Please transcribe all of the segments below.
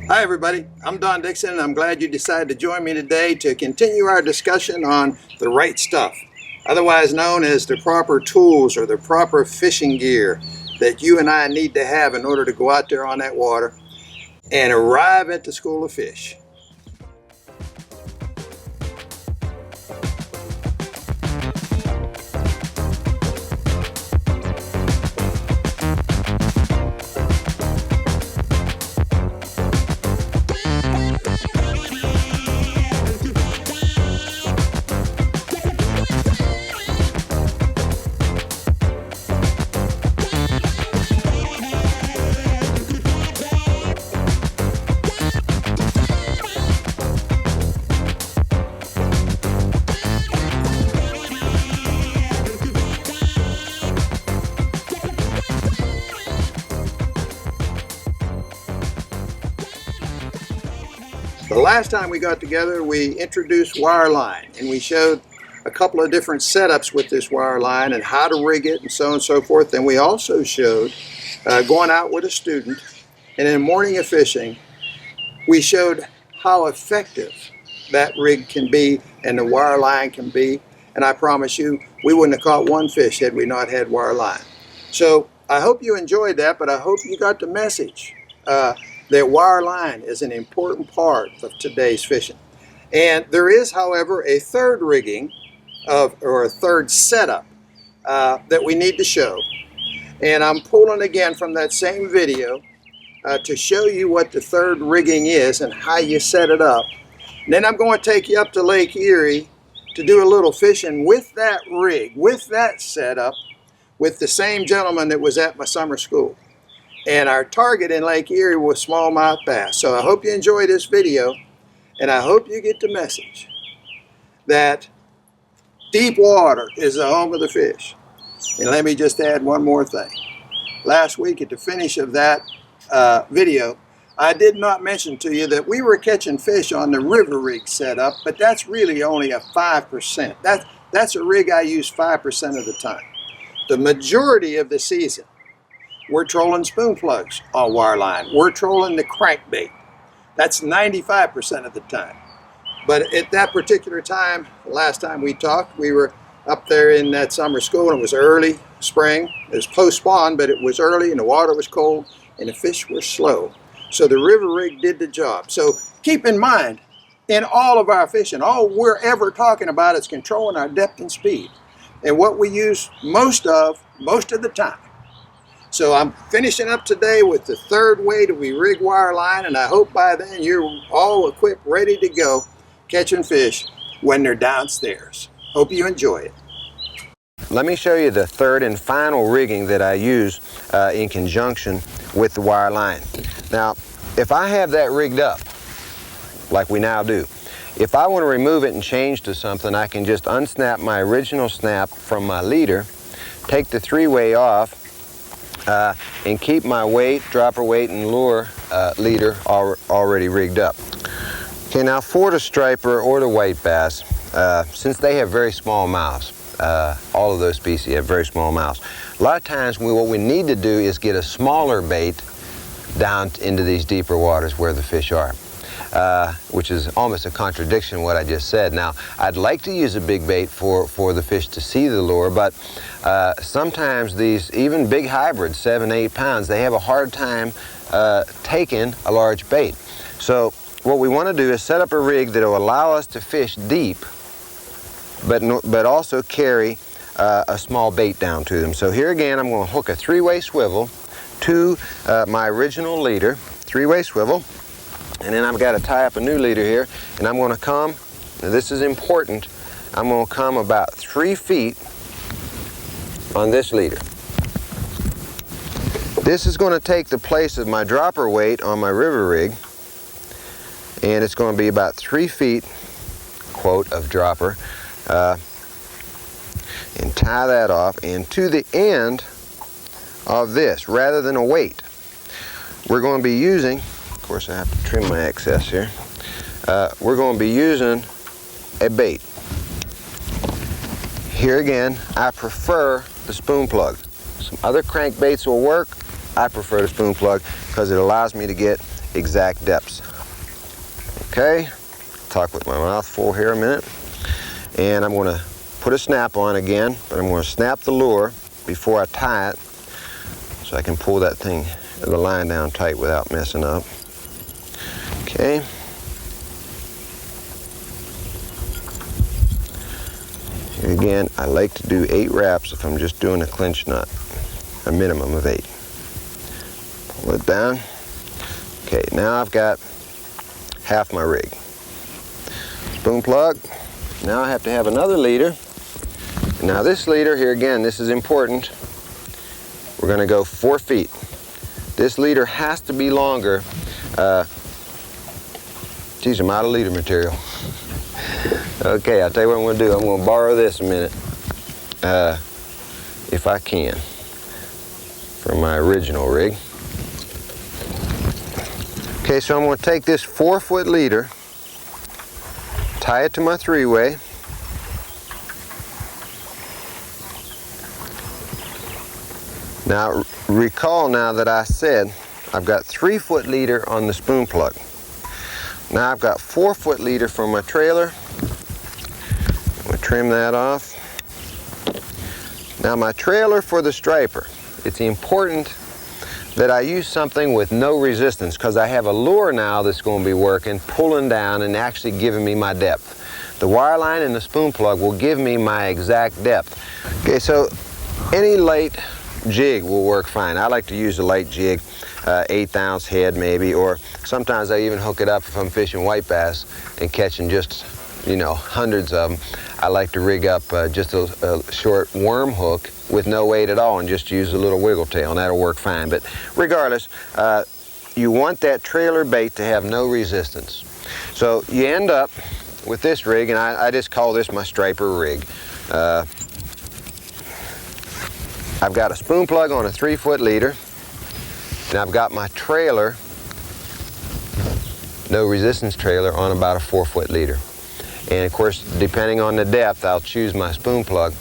Hi everybody, I'm Don Dixon and I'm glad you decided to join me today to continue our discussion on the right stuff, otherwise known as the proper tools or the proper fishing gear that you and I need to have in order to go out there on that water and arrive at the school of fish. The last time we got together, we introduced wireline and we showed a couple of different setups with this wireline and how to rig it and so on and so forth. And we also showed going out with a student, and in a morning of fishing, we showed how effective that rig can be and the wireline can be. And I promise you, we wouldn't have caught one fish had we not had wireline. So I hope you enjoyed that, but I hope you got the message. That wireline is an important part of today's fishing. And there is, however, a third rigging or a third setup that we need to show. And I'm pulling again from that same video to show you what the third rigging is and how you set it up. And then I'm going to take you up to Lake Erie to do a little fishing with that rig, with that setup, with the same gentleman that was at my summer school. And our target in Lake Erie was smallmouth bass. So I hope you enjoy this video, and I hope you get the message that deep water is the home of the fish. And let me just add one more thing. Last week at the finish of that video, I did not mention to you that we were catching fish on the river rig setup, but that's really only a 5%. That's a rig I use 5% of the time. The majority of the season, we're trolling spoon plugs on wireline. We're trolling the crankbait. That's 95% of the time. But at that particular time, last time we talked, we were up there in that summer school, and it was early spring. It was post-spawn, but it was early and the water was cold and the fish were slow. So the river rig did the job. So keep in mind, in all of our fishing, all we're ever talking about is controlling our depth and speed. And what we use most of the time. So I'm finishing up today with the third way that we rig wireline, and I hope by then you're all equipped, ready to go catching fish when they're downstairs. Hope you enjoy it. Let me show you the third and final rigging that I use in conjunction with the wireline. Now, if I have that rigged up, like we now do, if I want to remove it and change to something, I can just unsnap my original snap from my leader, take the three-way off, and keep my weight, dropper weight, and lure leader already rigged up. Okay, now for the striper or the white bass, since they have very small mouths, all of those species have very small mouths. A lot of times what we need to do is get a smaller bait down into these deeper waters where the fish are. Which is almost a contradiction to what I just said. Now, I'd like to use a big bait for the fish to see the lure, but sometimes these, even big hybrids, 7, 8 pounds, they have a hard time taking a large bait. So what we want to do is set up a rig that will allow us to fish deep, but also carry a small bait down to them. So here again, I'm going to hook a three-way swivel to my original leader, three-way swivel. And then I've got to tie up a new leader here, and I'm going to come, now this is important, I'm going to come about 3 feet on this leader. This is going to take the place of my dropper weight on my river rig, and it's going to be about 3 feet, quote, of dropper, and tie that off, and to the end of this, rather than a weight, we're going to be using, of course I have to trim my excess here, we're going to be using a bait. Here again, I prefer the spoon plug. Some other crankbaits will work. I prefer the spoon plug because it allows me to get exact depths. Okay, talk with my mouth full here a minute. And I'm going to put a snap on again, but I'm going to snap the lure before I tie it so I can pull that thing, the line down tight without messing up. Okay. Here again, I like to do 8 wraps if I'm just doing a clinch knot, a minimum of 8. Pull it down. Okay, now I've got half my rig. Spoon plug. Now I have to have another leader. Now this leader here again, this is important. We're going to go 4 feet. This leader has to be longer. Geez, I'm out of leader material. Okay, I'll tell you what I'm going to do. I'm going to borrow this a minute, if I can, from my original rig. Okay, so I'm going to take this 4-foot leader, tie it to my 3-way. Now, recall now that I said I've got 3-foot leader on the spoon plug. Now I've got 4-foot leader from my trailer. I'm going to trim that off. Now my trailer for the striper, it's important that I use something with no resistance because I have a lure now that's going to be working, pulling down and actually giving me my depth. The wire line and the spoon plug will give me my exact depth. Okay, so any light jig will work fine. I like to use a light jig, 1/8 ounce head maybe, or sometimes I even hook it up if I'm fishing white bass and catching just, you know, hundreds of them. I like to rig up just a short worm hook with no weight at all and just use a little wiggle tail, and that'll work fine. But regardless, you want that trailer bait to have no resistance. So you end up with this rig, and I just call this my striper rig. I've got a spoon plug on a 3-foot leader, and I've got my trailer, no resistance trailer, on about a 4-foot leader. And of course, depending on the depth, I'll choose my spoon plug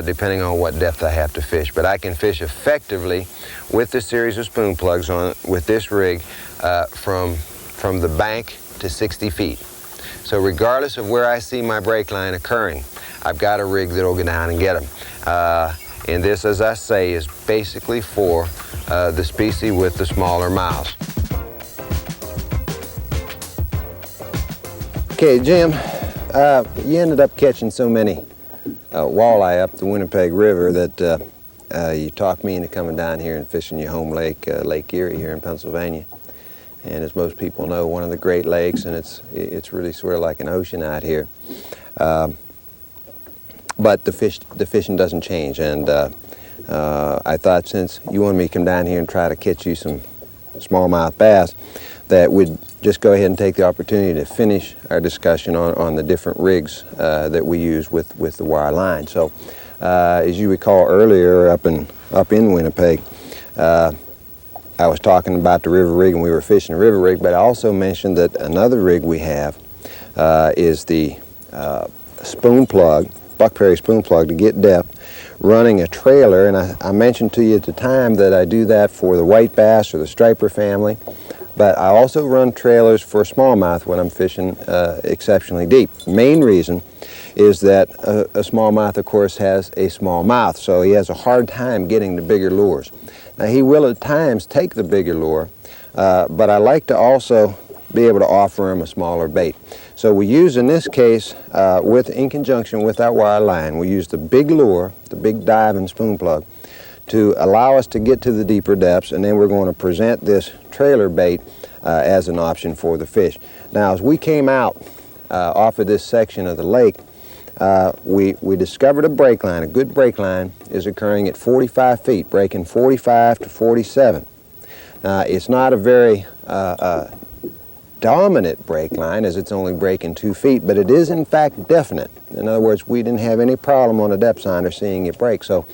depending on what depth I have to fish. But I can fish effectively with this series of spoon plugs on with this rig from the bank to 60 feet. So regardless of where I see my break line occurring, I've got a rig that'll go down and get them. And this, as I say, is basically for the species with the smaller mouths. Okay, Jim, you ended up catching so many walleye up the Winnipeg River that you talked me into coming down here and fishing your home lake, Lake Erie here in Pennsylvania. And as most people know, one of the Great Lakes, and it's really sort of like an ocean out here. But the fishing doesn't change, and I thought since you wanted me to come down here and try to catch you some smallmouth bass, that we'd just go ahead and take the opportunity to finish our discussion on the different rigs that we use with the wire line. So, as you recall earlier, up in Winnipeg, I was talking about the river rig, and we were fishing a river rig, but I also mentioned that another rig we have is the spoon plug, Buck Perry spoon plug to get depth, running a trailer. And I mentioned to you at the time that I do that for the white bass or the striper family, but I also run trailers for smallmouth when I'm fishing exceptionally deep. Main reason is that a smallmouth, of course, has a small mouth, so he has a hard time getting the bigger lures. Now, he will at times take the bigger lure, but I like to also be able to offer him a smaller bait. So we use, in this case, in conjunction with our wire line, we use the big lure, the big dive and spoon plug, to allow us to get to the deeper depths, and then we're going to present this trailer bait as an option for the fish. Now, as we came out off of this section of the lake, we discovered a break line. A good break line is occurring at 45 feet, breaking 45 to 47. It's not a very dominant break line, as it's only breaking 2 feet, but it is in fact definite. In other words, we didn't have any problem on the depth sonder seeing it break. So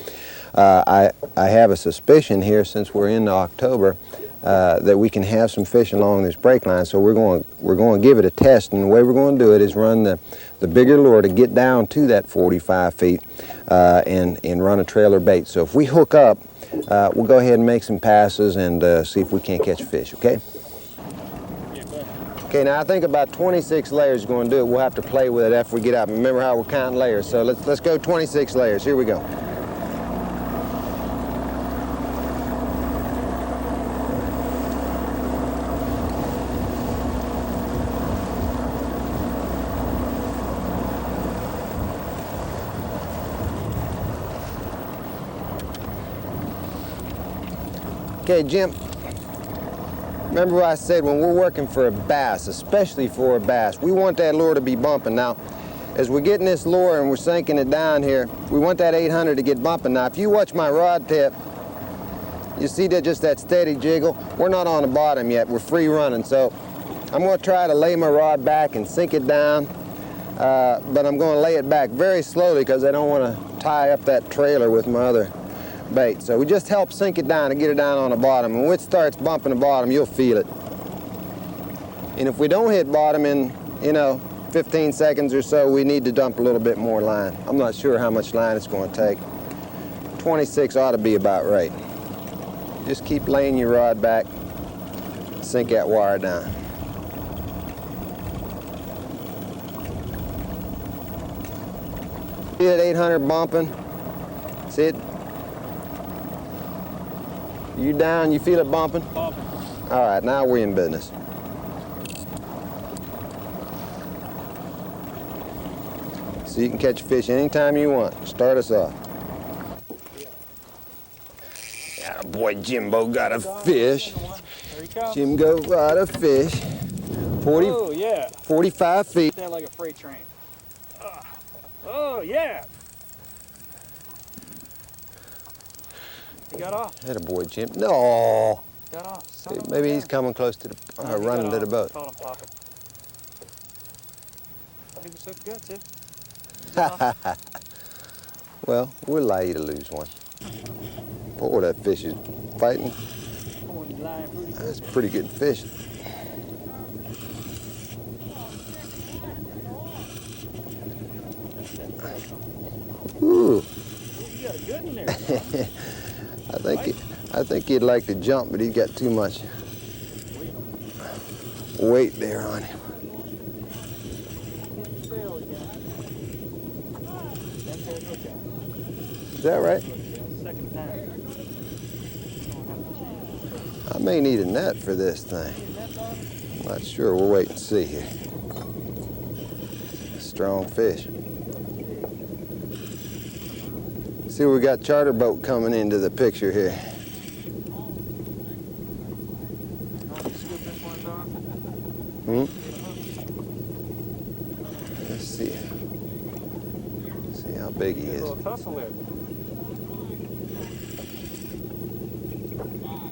I have a suspicion here, since we're into October, that we can have some fish along this break line. So we're going to give it a test, and the way we're going to do it is run the bigger lure to get down to that 45 feet and run a trailer bait. So if we hook up, we'll go ahead and make some passes and see if we can't catch a fish, okay? Okay, now I think about 26 layers is going to do it. We'll have to play with it after we get out. Remember how we're counting layers, so let's go 26 layers. Here we go. Okay, Jim, remember what I said, when we're working for a bass, especially for a bass, we want that lure to be bumping. Now, as we're getting this lure and we're sinking it down here, we want that 800 to get bumping. Now, if you watch my rod tip, you see that just that steady jiggle. We're not on the bottom yet, we're free running, so I'm going to try to lay my rod back and sink it down, but I'm going to lay it back very slowly because I don't want to tie up that trailer with my other bait. So we just help sink it down and get it down on the bottom. And when it starts bumping the bottom, you'll feel it. And if we don't hit bottom in, 15 seconds or so, we need to dump a little bit more line. I'm not sure how much line it's going to take. 26 ought to be about right. Just keep laying your rod back, sink that wire down. See that 800 bumping? See it? You down, you feel it bumping? Bumping. All right, now we're in business. So you can catch a fish anytime you want. Start us off. Yeah, boy, Jimbo got a fish. There he comes. Jimbo got a fish. 40, Oh, yeah. 45 feet. That like a freight train. Oh, yeah. He got off. That a boy, Jim. No. Got off. Son of a Maybe he's gun. coming close to the, No, he running got to the off. boat. Caught him popping. I think it's so good, too. Well, we'll allow you to lose one. Boy, that fish is fighting. Oh, he's lying pretty good. That's a pretty good fish. Ooh. You got a good in there. I think he'd like to jump, but he's got too much weight there on him. Is that right? Second time. I may need a net for this thing. I'm not sure. We'll wait and see here. Strong fish. See, we got charter boat coming into the picture here. Hmm? Let's see. See how big he A is. little tussle there.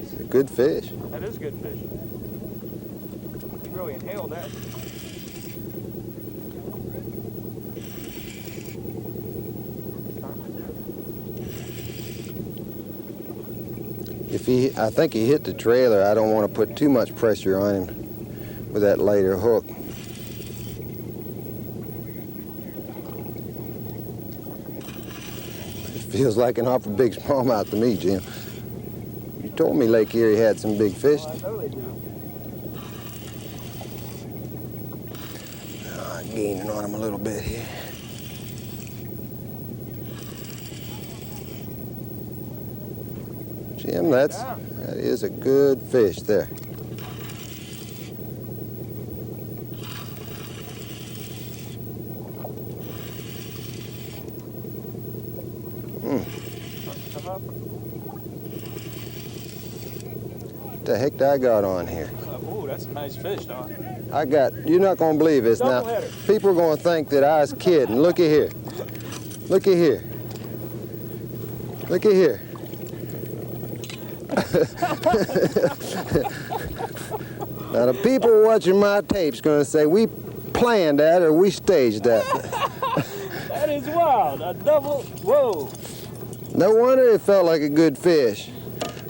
It's a good fish. That is good fish. You really inhaled that. I think he hit the trailer. I don't want to put too much pressure on him with that later hook. It feels like an awful big smallmouth to me, Jim. You told me Lake Erie had some big fish. Well, I know they do. Gaining on him a little bit here. Jim, that is a good fish there. What the heck did I got on here? Oh, that's a nice fish, dog. I got, you're not going to believe this now. Doubleheader. People are going to think that I was kidding. Look at here. Look at here. Look at here. Now the people watching my tape's going to say we planned that or we staged that. That is wild. A double. Whoa. No wonder it felt like a good fish.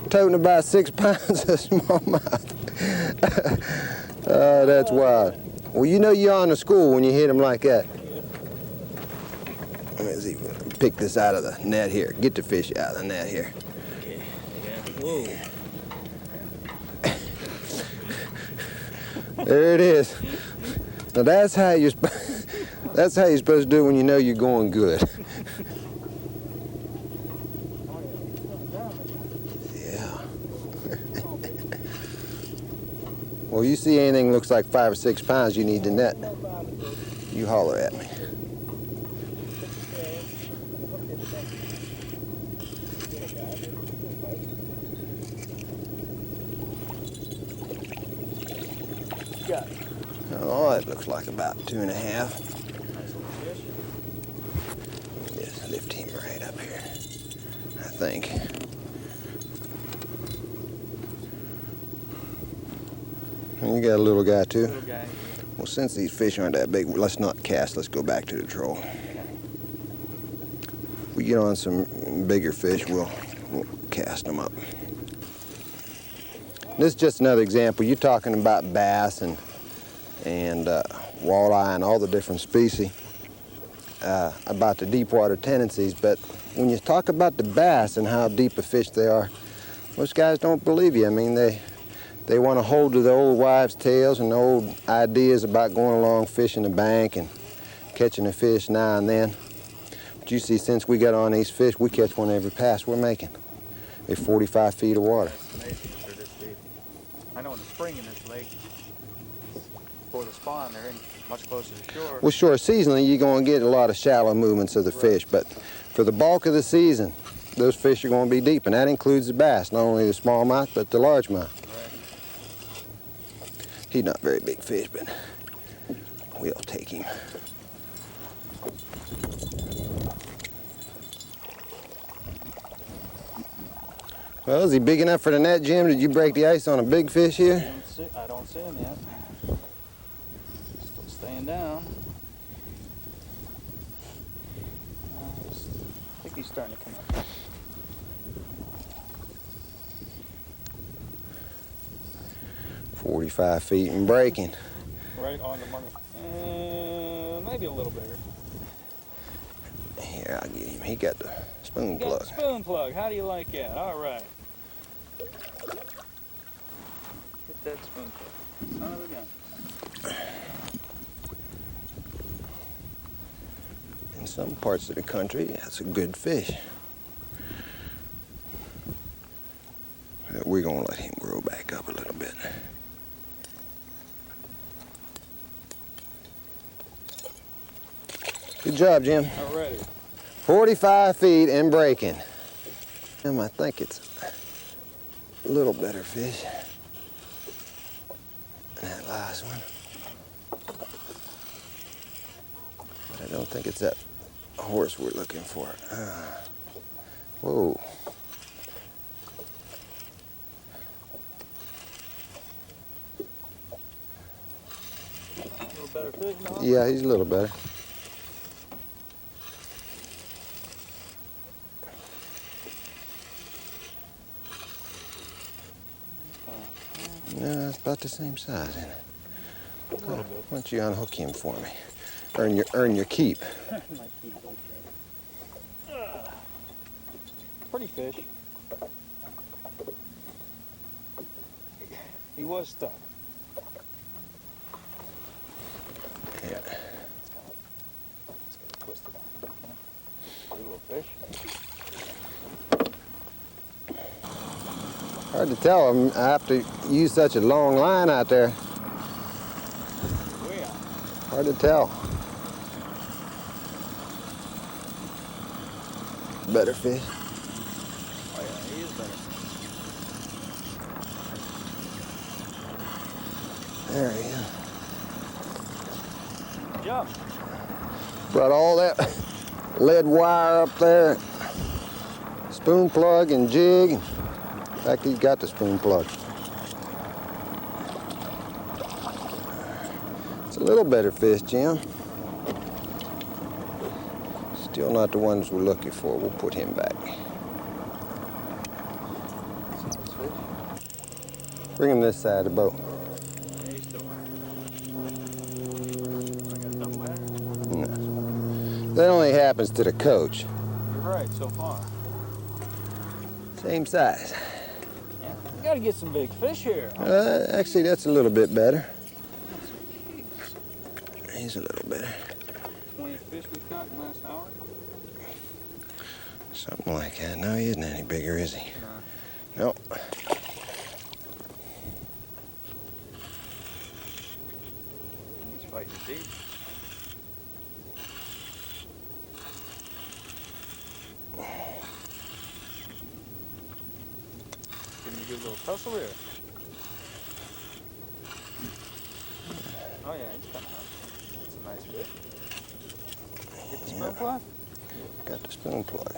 Toting about 6 pounds of smallmouth. Oh, that's wild. Well, you know you're on the school when you hit them like that. Let me see. Pick this out of the net here. Get the fish out of the net here. Okay. Yeah. Whoa. There it is. Now that's how you're that's how you're supposed to do it when you know you're going good. Yeah. Well, you see anything looks like 5 or 6 pounds you need to net, you holler at me. Oh, it looks like about 2.5. Just lift him right up here, I think. And you got a little guy too? Little guy. Well, since these fish aren't that big, let's not cast. Let's go back to the troll. If we get on some bigger fish, we'll cast them up. This is just another example. You're talking about bass and walleye and all the different species, about the deep water tendencies, but when you talk about the bass and how deep a fish they are, most guys don't believe you. I mean, they want to hold to the old wives' tales and the old ideas about going along fishing the bank and catching a fish now and then. But you see, since we got on these fish, we catch one every pass we're making. They're 45 feet of water. It's amazing that they're this deep. I know in the spring in this lake, before the spawn, they're in much closer to shore. Well, sure, seasonally you're going to get a lot of shallow movements of the fish, but for the bulk of the season, those fish are going to be deep, and that includes the bass, not only the smallmouth, but the largemouth. Right. He's not a very big fish, but we'll take him. Well, is he big enough for the net, Jim? Did you break the ice on a big fish here? I don't see him yet. Still staying down. I think he's starting to come up. "45 feet and breaking." Right on the money. Maybe a little bigger. Here, I'll get him. He got the spoon Got plug. the spoon plug. How do you like that? All right. Hit that spoon plug. Son of a gun. In some parts of the country, that's a good fish. We're gonna let him grow back up a little bit. Good job, Jim. All righty. 45 feet and breaking. I think it's a little better fish than that last one. But I don't think it's that horse we're looking for. Whoa. A little better fish now? Yeah, he's a little better. No, it's about the same size, isn't it? A little bit. Why don't you unhook him for me? Earn your keep. My keep, okay. Pretty fish. He was stuck. Yeah. Let's get it twisted on. Okay. Little fish. Hard to tell. I have to use such a long line out there. Oh yeah. Hard to tell. Better fish. Oh yeah, he is better. There he is. Good job. Brought all that lead wire up there. Spoon plug and jig. In fact, he's got the spoon plug. It's a little better fish, Jim. Still not the ones we're looking for. We'll put him back. Bring him this side of the boat. Yeah, he's still I got something better. No. That only happens to the coach. You're right, so far. Same size. Yeah. We gotta get some big fish here. Actually, that's a little bit better. He's a little better. 20 fish we caught in the last hour? Something like that. No, he isn't any bigger, is he? No. Nope. He's fighting deep. Give him a good little tussle there. Oh yeah, he's coming up. That's a nice fish. Get the spoon plug? Got the spoon plug.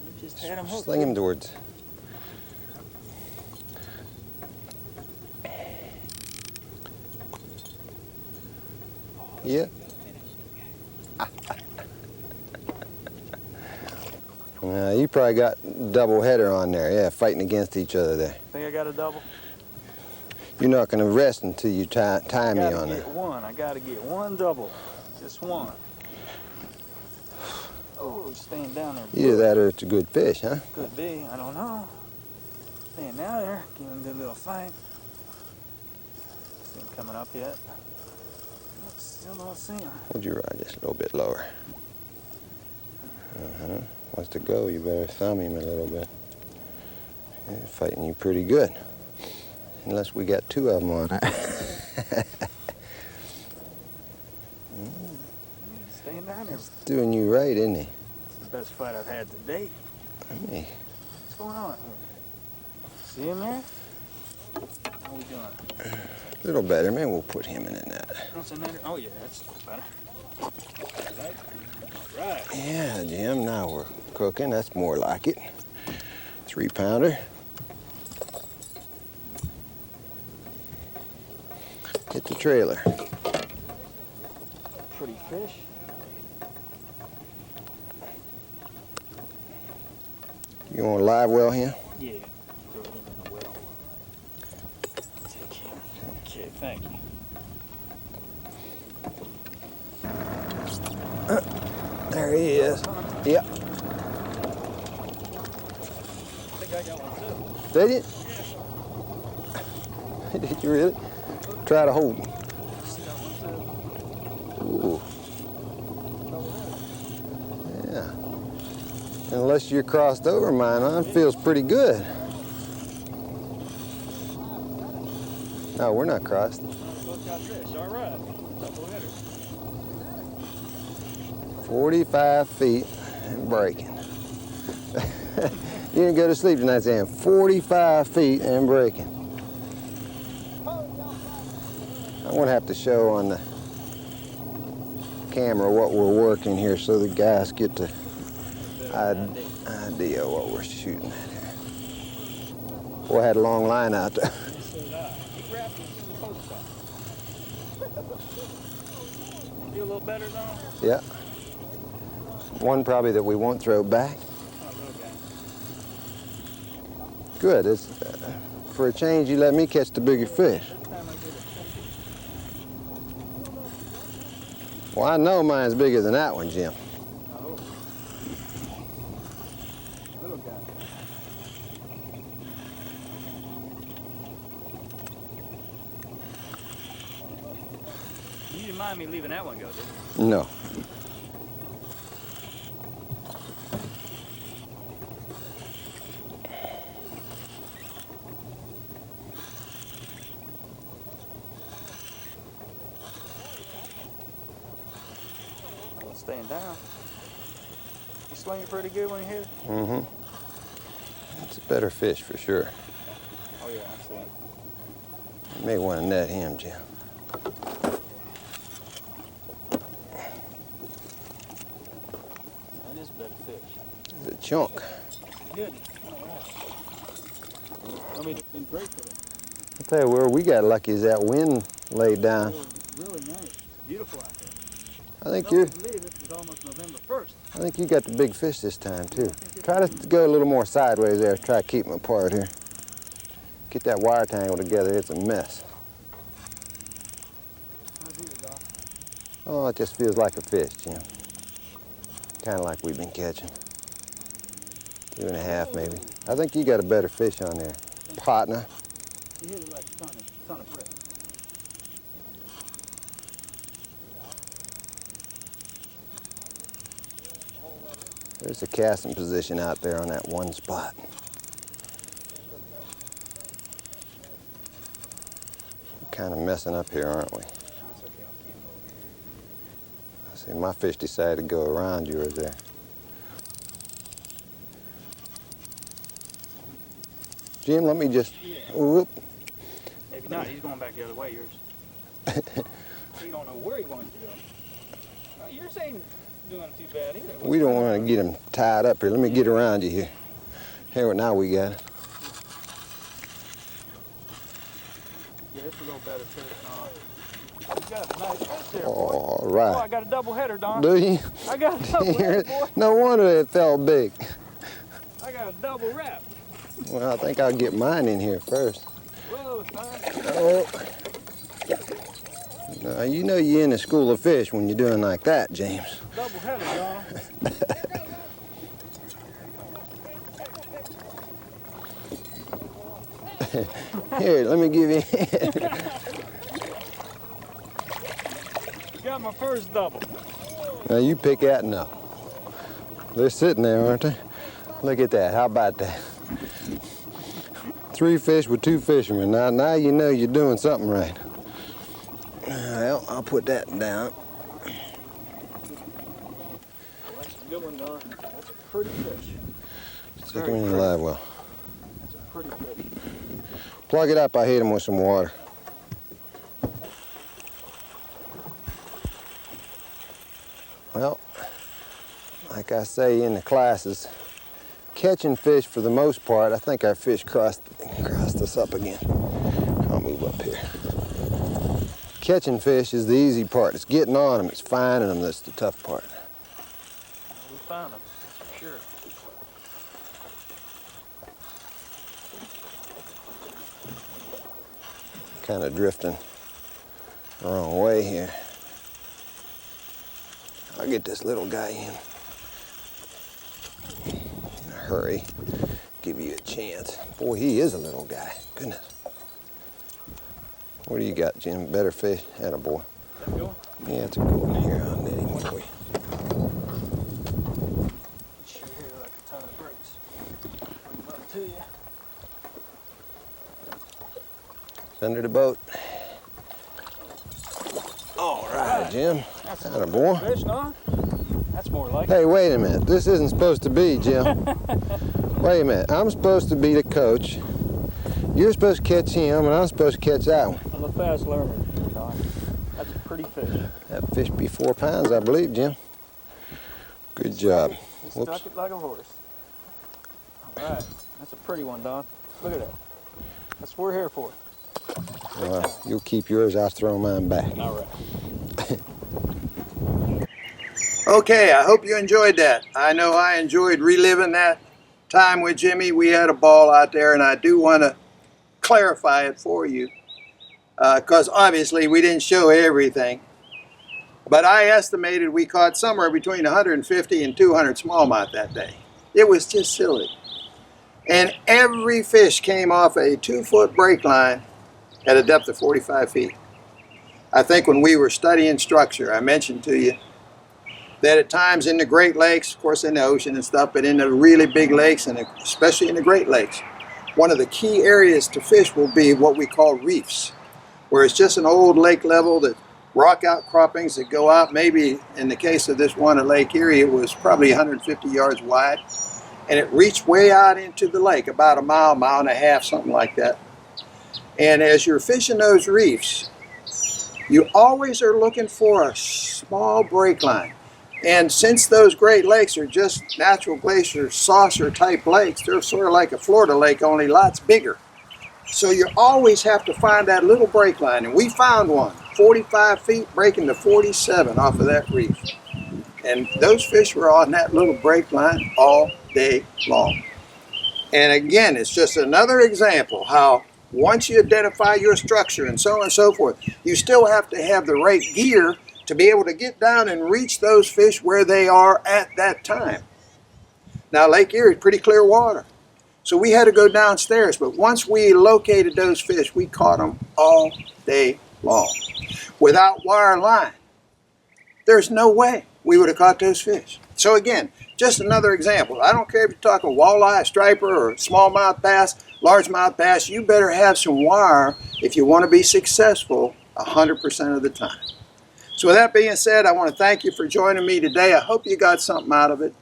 You just had him hooked. Sling him towards. Yeah. You probably got double header on there. Yeah, fighting against each other there. Think I got a double? You're not going to rest until you tie me on there. there. I gotta get one double. Just one. Oh, staying down there. Either that or it's a good fish, huh? Could be, I don't know. Staying down there, giving him a good little fight. See him coming up yet? Nope, still don't see him. Would you ride just a little bit lower? Wants to go, you better thumb him a little bit. Yeah, fighting you pretty good. Unless we got two of them on it. Staying down there. Doing you right, isn't he? It's the best fight I've had to date. Hey. What's going on here? See him there? How we doing? A little better. Maybe we'll put him in the net. What's the net? Oh yeah, that's better. Right. All right. Yeah, Jim, now we're cooking. That's more like it. 3-pounder. Hit the trailer. Pretty fish. You want a live well here? Yeah. Throw him in the well. Take him. Okay, thank you. There he is. Yep. I think I got one too. Did you? Did you really? Try to hold him. Ooh. Yeah. Unless you're crossed over mine feels pretty good. No, we're not crossed. Both got fish. All right. Double header. 45 feet and breaking. You didn't go to sleep tonight saying 45 feet and breaking. I'm going to have to show on the camera what we're working here so the guys get the idea of what we're shooting at here. Boy, I had a long line out there. So did I. Keep wrapping it in the post spot. Feel a little better though? Yeah. One probably that we won't throw back. Oh, okay. Good. It's, for a change, you let me catch the bigger fish. Well, I know mine's bigger than that one, Jim. Oh. Little guy. You didn't mind me leaving that one go, did you? No. Staying down. You swing it pretty good when you hit it? Mm-hmm. It's a better fish for sure. Oh yeah, I see it. You may want to net him, Jim. That is a better fish. It's a chunk. Good. All right. I mean, it's been great for them. I'll tell you where we got lucky is that wind laid down. Really nice. Beautiful out there. I think you believe this is almost November 1st. I think you got the big fish this time too. Try to go a little more sideways there. Try to keep them apart here. Get that wire tangle together. It's a mess. How's it, Doc? Oh, it just feels like a fish, Jim. Kind of like we've been catching. 2.5 maybe. I think you got a better fish on there, partner. You hit it like a ton of bricks. There's a casting position out there on that one spot. We're kind of messing up here, aren't we? That's okay, I'll keep him over here. I see my fish decided to go around yours there. Jim, let me just, whoop. Maybe not, he's going back the other way, yours. You don't know where he wants to go. Well, yours ain't doing too bad either. We don't want to get him tied up here. Let me get around you here. Here, now we got it. Yeah, it's a little better fish, Don. You got a nice fish there, boy. All right. Oh, I got a double header, Don. Do you? I got a double header, boy. No wonder it felt big. I got a double wrap. Well, I think I'll get mine in here first. Whoa, son. Oh. Now, you know you're in the school of fish when you're doing like that, James. Double header, Don. Here, let me give you. Got my first double. Now you pick that and up. They're sitting there, aren't they? Look at that. How about that? 3 fish with 2 fishermen. Now you know you're doing something right. Well, I'll put that down. Well, that's a good one, Don. That's a pretty fish. Stick them in the live well. That's a pretty fish. Plug it up. I hit them with some water. Well, like I say in the classes, catching fish for the most part, I think our fish crossed us up again. I'll move up here. Catching fish is the easy part. It's getting on them, it's finding them that's the tough part. We found them, that's for sure. Kind of drifting the wrong way here. I'll get this little guy in a hurry. Give you a chance. Boy, he is a little guy. Goodness. What do you got, Jim? Better fish? Attaboy. Is that a good one? Yeah, it's a good one. Here, I'll net him for you. Sure here like a ton of bricks. Bring them up to you. It's under the boat. All right, Jim. That's a Attaboy. fish, Don. That's more like Hey, wait a minute. This isn't supposed to be, Jim. Wait a minute. I'm supposed to be the coach. You're supposed to catch him, and I'm supposed to catch that one. I'm a fast learner, Don. That's a pretty fish. That fish be 4 pounds, I believe, Jim. Good job. He stuck it like a horse. All right. That's a pretty one, Don. Look at that. That's what we're here for. You'll keep yours. I'll throw mine back. All right. Okay, I hope you enjoyed that. I know I enjoyed reliving that time with Jimmy. We had a ball out there, and I do want to clarify it for you because obviously we didn't show everything. But I estimated we caught somewhere between 150 and 200 smallmouth that day. It was just silly. And every fish came off a 2-foot break line at a depth of 45 feet. I think when we were studying structure, I mentioned to you that at times in the Great Lakes, of course in the ocean and stuff, but in the really big lakes, and especially in the Great Lakes, one of the key areas to fish will be what we call reefs, where it's just an old lake level, that rock outcroppings that go out, maybe in the case of this one at Lake Erie, it was probably 150 yards wide, and it reached way out into the lake, about a mile, mile and a half, something like that. And as you're fishing those reefs, you always are looking for a small break line. And since those Great Lakes are just natural glacier saucer type lakes, they're sort of like a Florida lake, only lots bigger. So you always have to find that little break line. And we found one, 45 feet breaking to 47 off of that reef. And those fish were on that little break line all day long. And again, it's just another example how once you identify your structure and so on and so forth, you still have to have the right gear to be able to get down and reach those fish where they are at that time. Now Lake Erie is pretty clear water, so we had to go downstairs, but once we located those fish, we caught them all day long. Without wire line, there's no way we would have caught those fish. So again, just another example. I don't care if you're talking walleye, striper, or smallmouth bass, largemouth bass, you better have some wire if you want to be successful 100% of the time. So with that being said, I want to thank you for joining me today. I hope you got something out of it.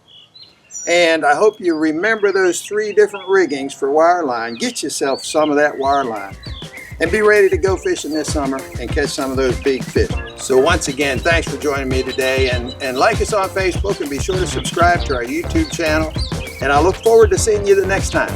And I hope you remember those 3 different riggings for wireline. Get yourself some of that wireline and be ready to go fishing this summer and catch some of those big fish. So once again, thanks for joining me today, and like us on Facebook, and be sure to subscribe to our YouTube channel. And I look forward to seeing you the next time.